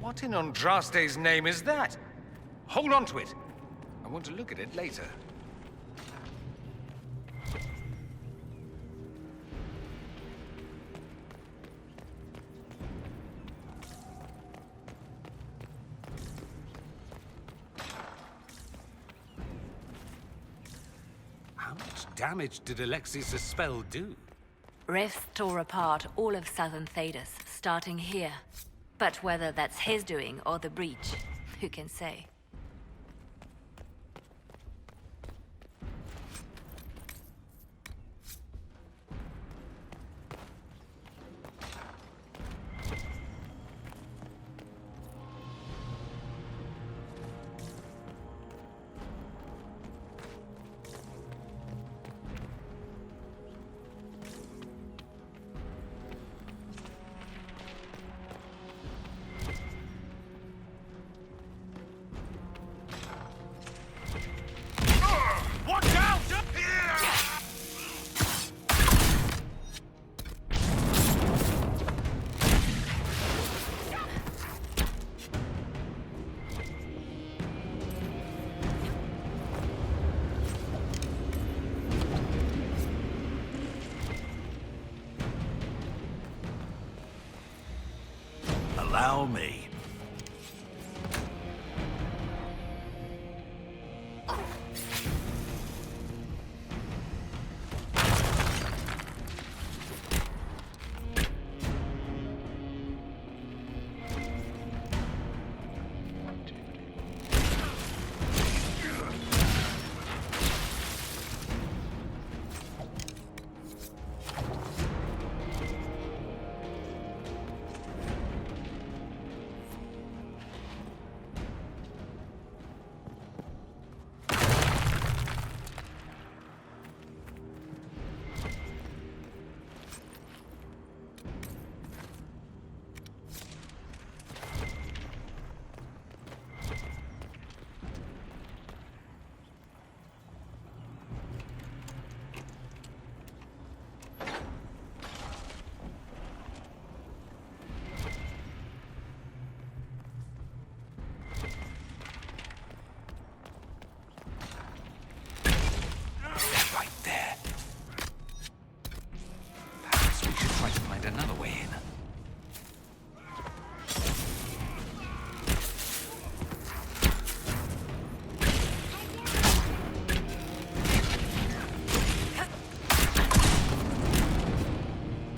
What in Andraste's name is that? Hold on to it. I want to look at it later. How much damage did Alexis' spell do? Rifts tore apart all of southern Thedas, starting here. But whether that's his doing or the breach, who can say? Allow me.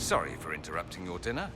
Sorry for interrupting your dinner.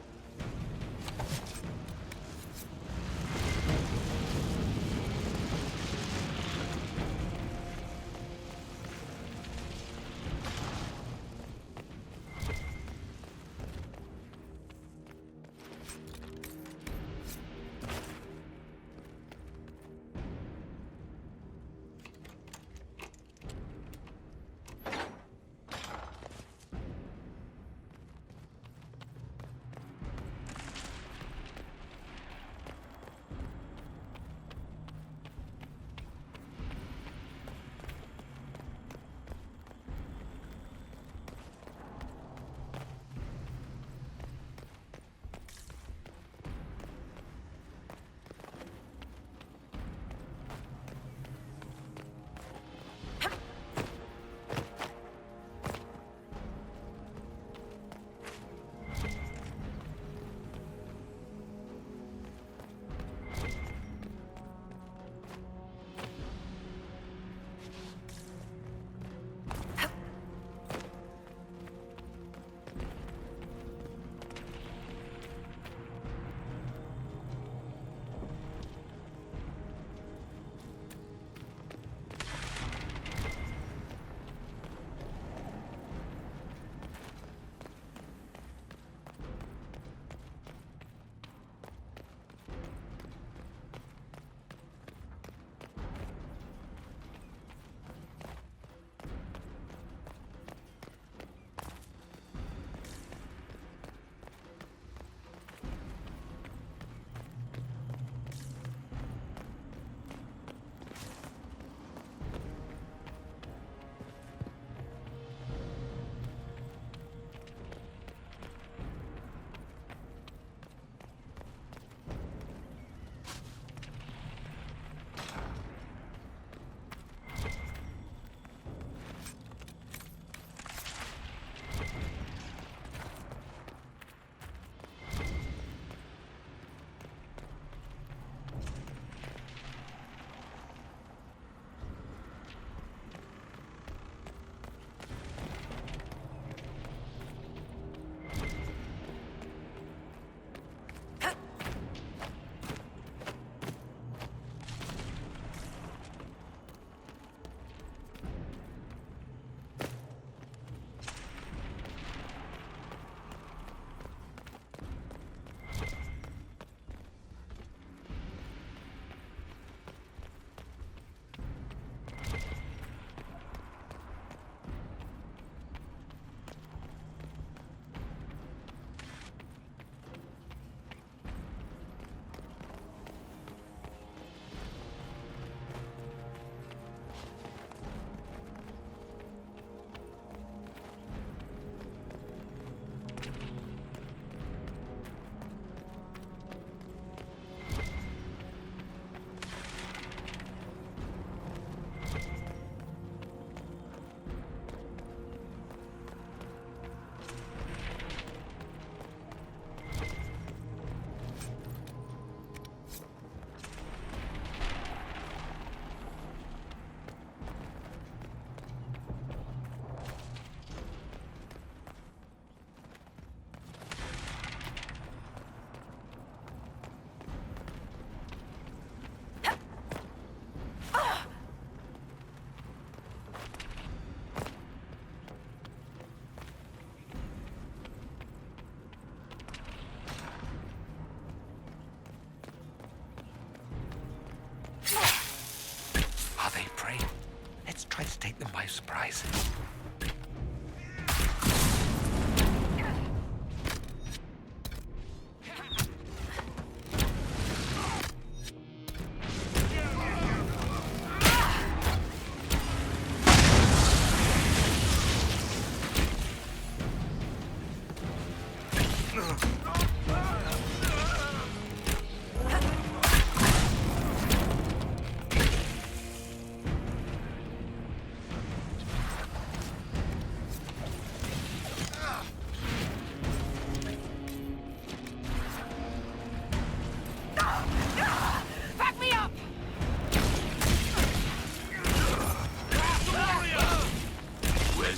take them by surprise.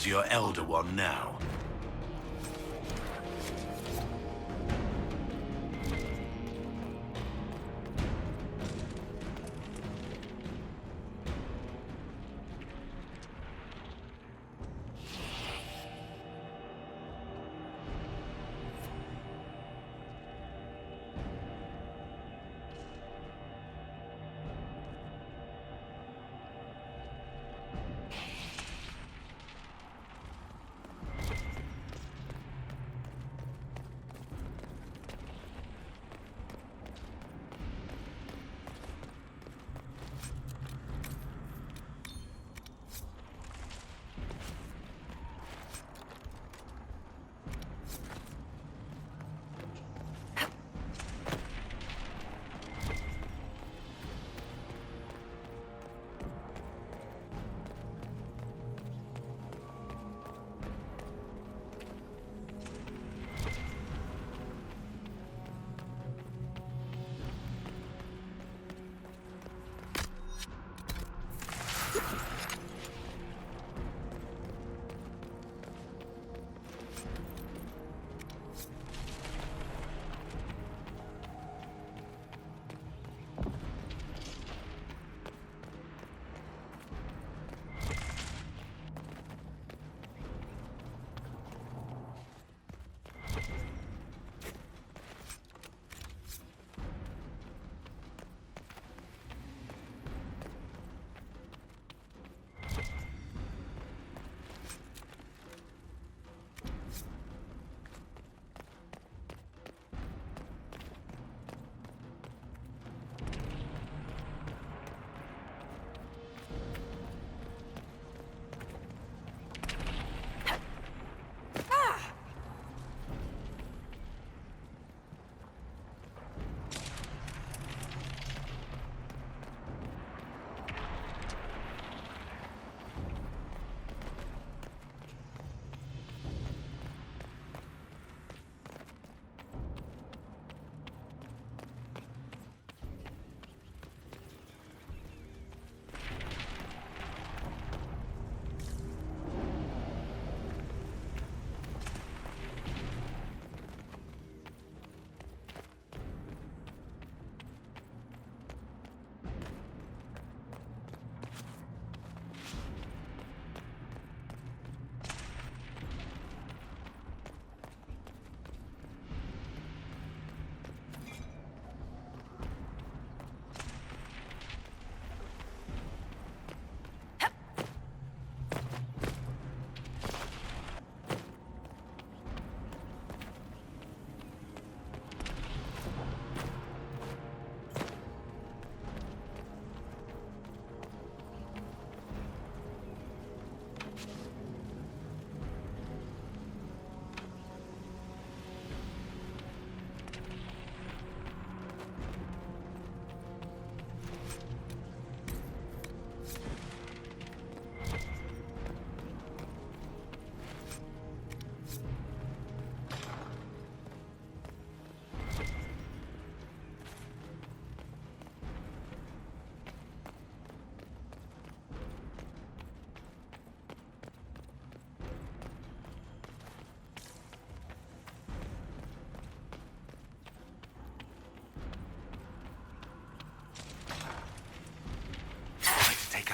Your elder one now.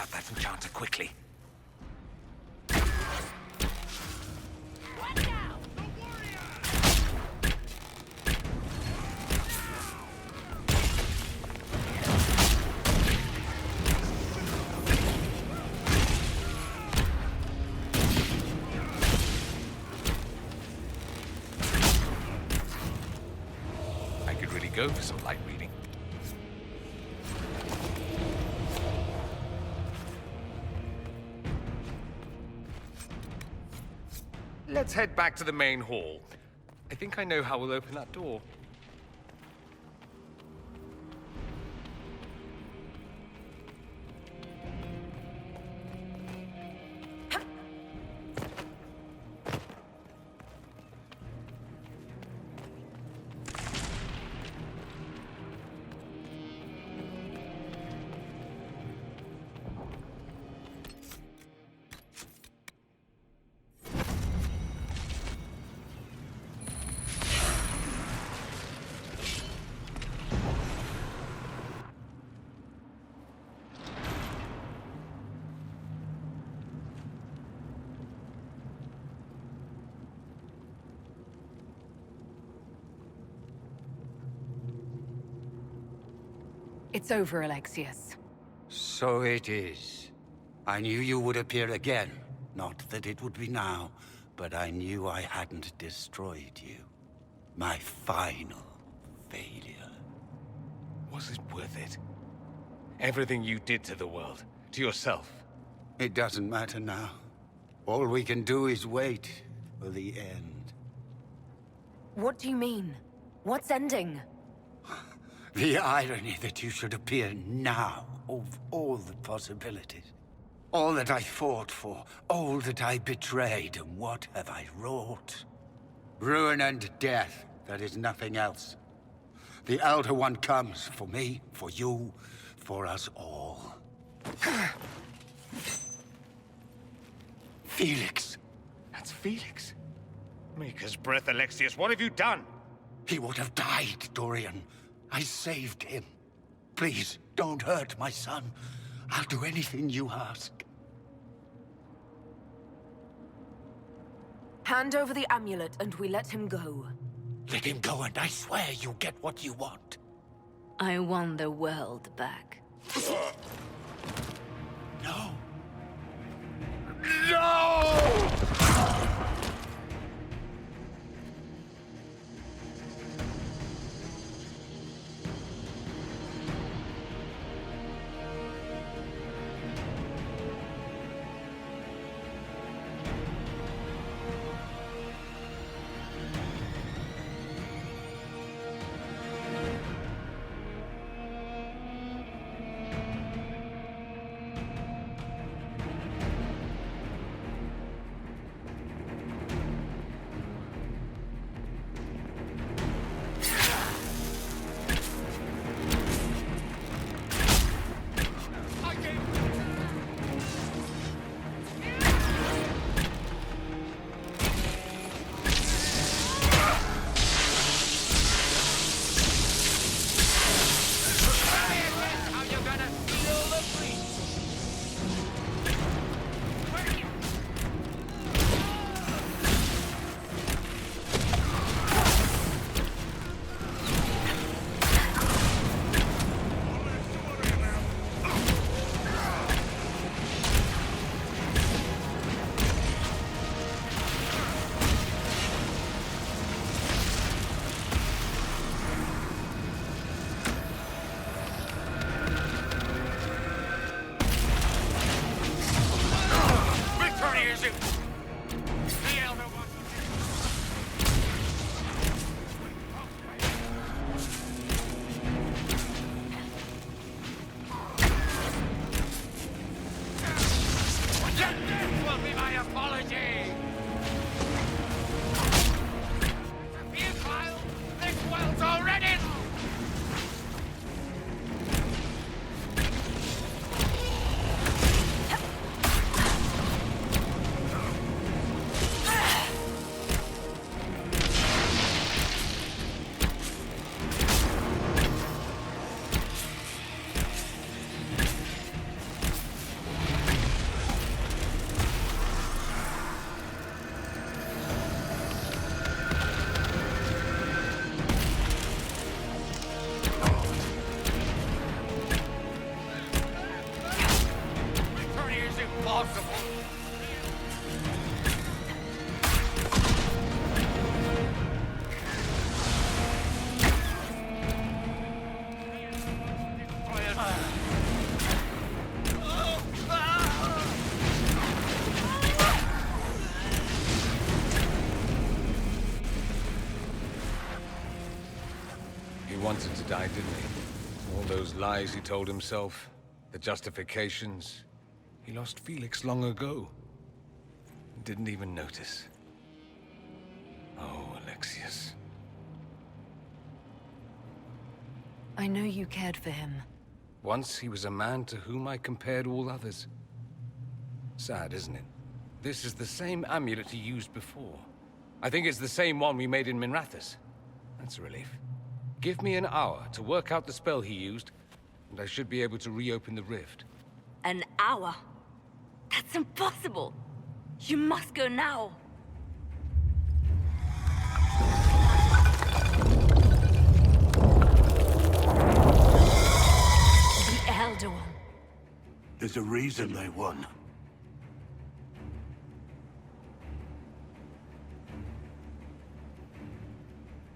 out that enchanter quickly. go for some light reading. Let's head back to the main hall. I think I know how we'll open that door. It's over, Alexius. So it is. I knew you would appear again. Not that it would be now, but I knew I hadn't destroyed you. My final failure. Was it worth it? Everything you did to the world, to yourself. It doesn't matter now. All we can do is wait for the end. What do you mean? What's ending? The irony that you should appear now, of all the possibilities. All that I fought for, all that I betrayed, and what have I wrought? Ruin and death, that is nothing else. The Elder One comes for me, for you, for us all. Felix. That's Felix. Maker's breath, Alexius. What have you done? He would have died, Dorian. I saved him. Please, don't hurt my son. I'll do anything you ask. Hand over the amulet and we let him go. Let him go and I swear you'll get what you want. I want the world back. No. No! wanted to die, didn't he? All those lies he told himself, the justifications. He lost Felix long ago. Didn't even notice. Oh, Alexius. I know you cared for him. Once he was a man to whom I compared all others. Sad, isn't it? This is the same amulet he used before. I think it's the same one we made in Minrathous. That's a relief. Give me an hour to work out the spell he used, and I should be able to reopen the rift. An hour? That's impossible! You must go now! The Elder One. There's a reason they won.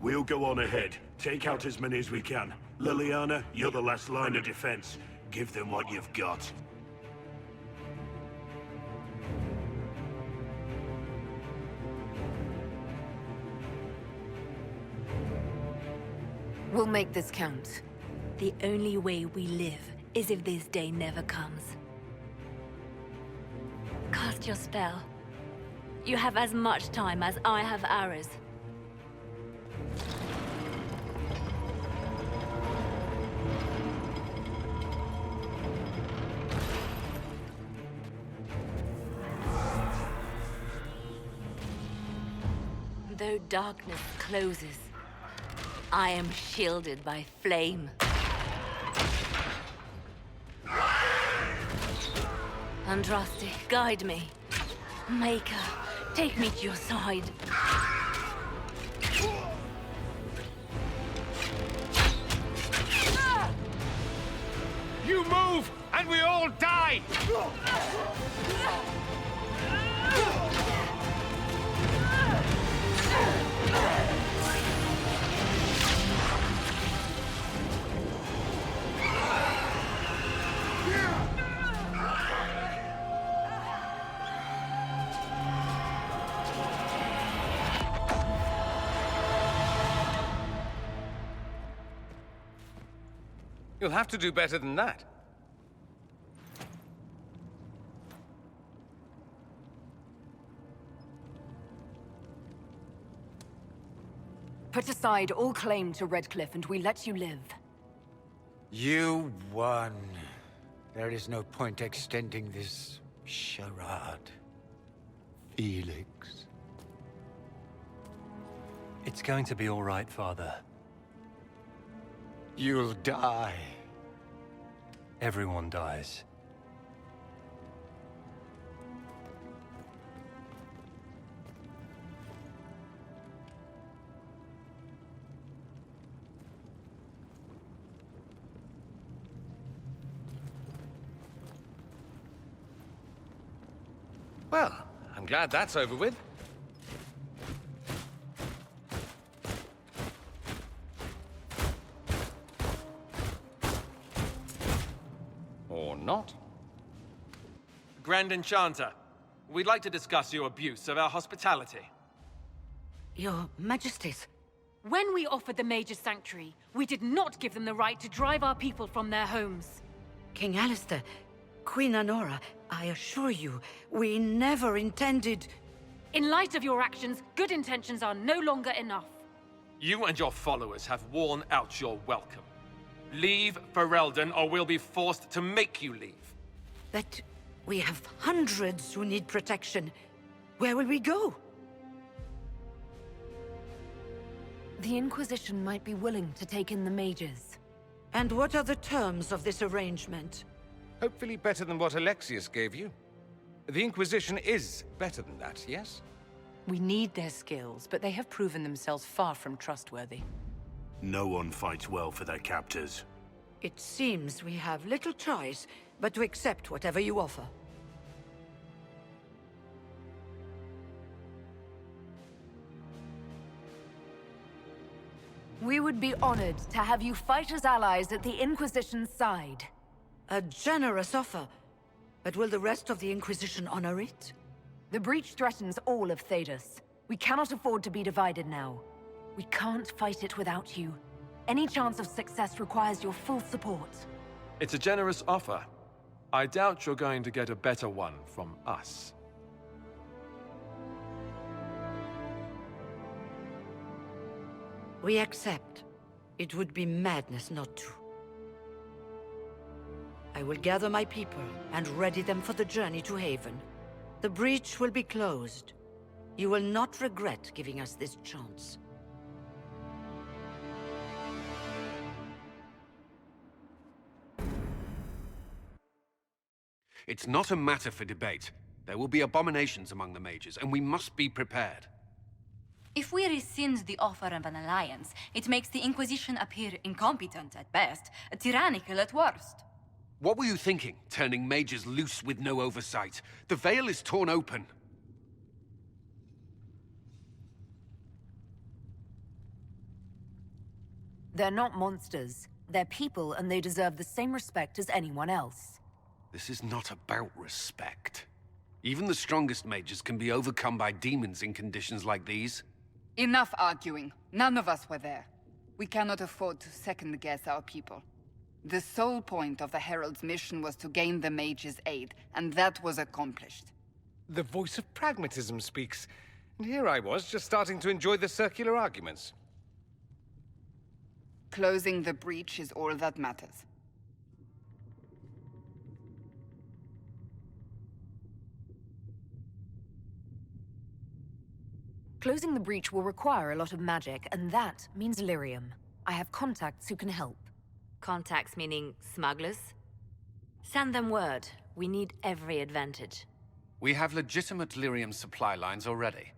We'll go on ahead. Take out as many as we can. Liliana, you're the last line of defense. Give them what you've got. We'll make this count. The only way we live is if this day never comes. Cast your spell. You have as much time as I have hours. Though darkness closes, I am shielded by flame. Andraste, guide me. Maker, take me to your side. You move, and we all die! You'll have to do better than that. Put aside all claim to Redcliffe and we let you live. You won. There is no point extending this charade. Felix. It's going to be all right, Father. You'll die. Everyone dies. Well, I'm glad that's over with. Or not. Grand Enchanter, we'd like to discuss your abuse of our hospitality. Your Majesties. When we offered the Mage's Sanctuary, we did not give them the right to drive our people from their homes. King Alistair, Queen Anora, I assure you, we never intended... In light of your actions, good intentions are no longer enough. You and your followers have worn out your welcome. Leave Ferelden, or we'll be forced to make you leave. But we have hundreds who need protection. Where will we go? The Inquisition might be willing to take in the mages. And what are the terms of this arrangement? Hopefully better than what Alexius gave you. The Inquisition is better than that, yes? We need their skills, but they have proven themselves far from trustworthy. No one fights well for their captors. It seems we have little choice but to accept whatever you offer. We would be honored to have you fight as allies at the Inquisition's side. A generous offer. But will the rest of the Inquisition honor it? The breach threatens all of Thedas. We cannot afford to be divided now. We can't fight it without you. Any chance of success requires your full support. It's a generous offer. I doubt you're going to get a better one from us. We accept. It would be madness not to. I will gather my people and ready them for the journey to Haven. The breach will be closed. You will not regret giving us this chance. It's not a matter for debate. There will be abominations among the mages, and we must be prepared. If we rescind the offer of an alliance, it makes the Inquisition appear incompetent at best, tyrannical at worst. What were you thinking, turning mages loose with no oversight? The veil is torn open. They're not monsters. They're people, and they deserve the same respect as anyone else. This is not about respect. Even the strongest mages can be overcome by demons in conditions like these. Enough arguing. None of us were there. We cannot afford to second-guess our people. The sole point of the Herald's mission was to gain the mage's aid, and that was accomplished. The voice of pragmatism speaks. And here I was, just starting to enjoy the circular arguments. Closing the breach is all that matters. Closing the breach will require a lot of magic, and that means lyrium. I have contacts who can help. Contacts meaning smugglers? Send them word. We need every advantage. We have legitimate lyrium supply lines already.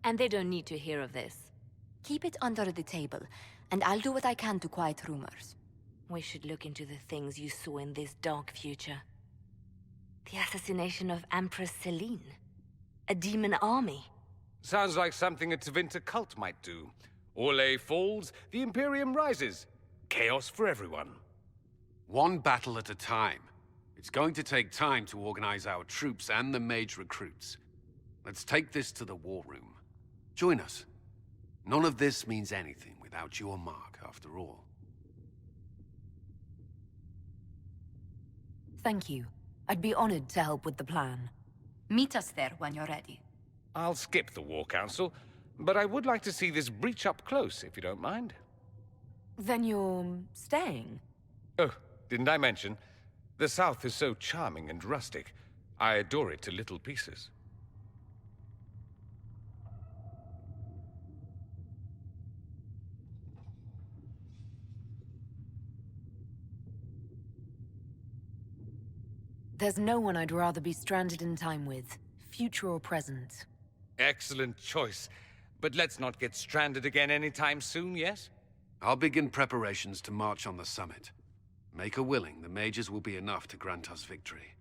And they don't need to hear of this. Keep it under the table, and I'll do what I can to quiet rumors. We should look into the things you saw in this dark future. The assassination of Empress Celine. A demon army. Sounds like something a Tevinter cult might do. Orlais falls, the Imperium rises. Chaos for everyone. One battle at a time. It's going to take time to organize our troops and the mage recruits. Let's take this to the war room. Join us. None of this means anything without your mark, after all. Thank you. I'd be honored to help with the plan. Meet us there when you're ready. I'll skip the War Council, but I would like to see this breach up close, if you don't mind. Then you're staying? Oh, didn't I mention? The South is so charming and rustic. I adore it to little pieces. There's no one I'd rather be stranded in time with, future or present. Excellent choice. But let's not get stranded again anytime soon, yes? I'll begin preparations to march on the summit. Make a willing, the mages will be enough to grant us victory.